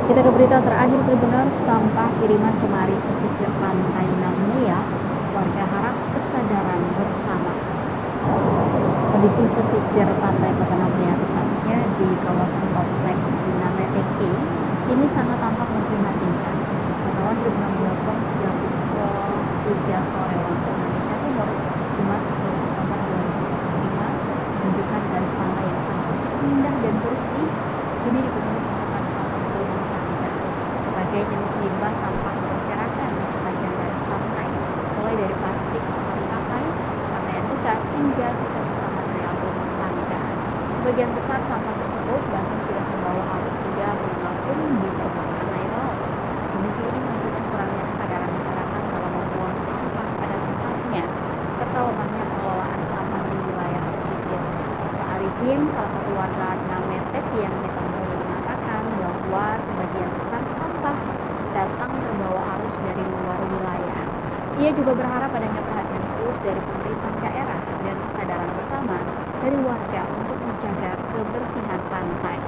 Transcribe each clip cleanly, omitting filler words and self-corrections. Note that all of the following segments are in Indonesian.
Kita ke berita terakhir Tribuners, sampah kiriman cemari pesisir pantai Namnea, warga harap kesadaran bersama. Kondisi pesisir pantai Kota Namnea, tepatnya di kawasan komplek Nameteke, kini sangat tampak memprihatinkan. Pantauan Tribunnews.com sejak pukul 3 sore waktu Indonesia Timur, Jumat 10 Oktober 2025, menunjukkan garis pantai yang seharusnya indah dan bersih, kini dipenuhi tumpukan sampah rumah tangga. Berbagai jenis limbah tampak berserakan di sepanjang garis pantai, mulai dari plastik sekali pakai, pakaian bekas, hingga sisa-sisa material rumah tangga. Sebagian besar sampah tersebut bahkan sudah terbawa arus hingga mengapung di permukaan air laut. Kondisi ini menunjukkan kurangnya kesadaran masyarakat dalam membuang sampah pada tempatnya, serta lemahnya pengelolaan sampah di wilayah pesisir. Pak Arifin, salah satu warga Nametek yang ditemui, mengatakan bahwa sebagian besar sampah datang terbawa arus dari luar wilayah. Ia juga berharap adanya perhatian serius dari pemerintah daerah dan kesadaran bersama dari warga untuk menjaga kebersihan pantai.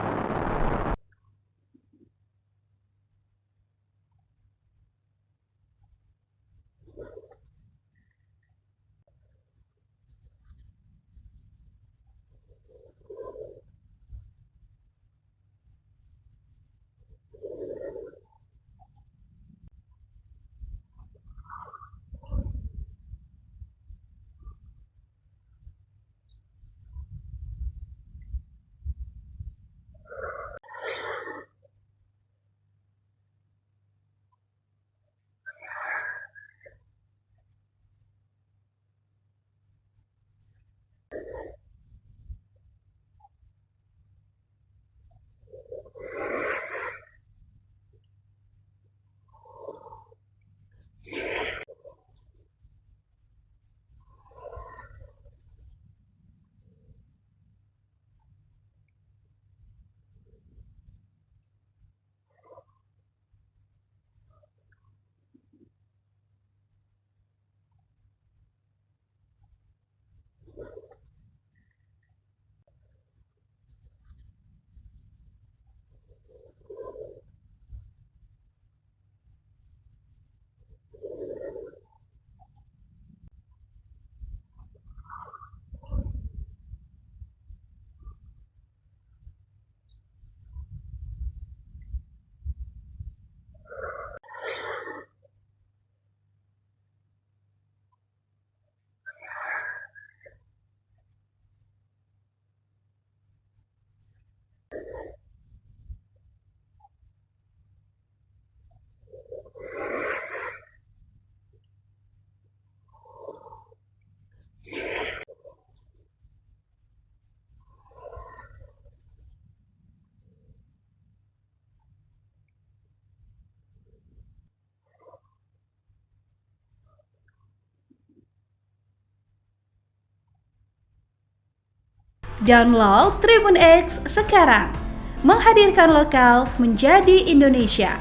Download Tribun X sekarang, menghadirkan lokal menjadi Indonesia.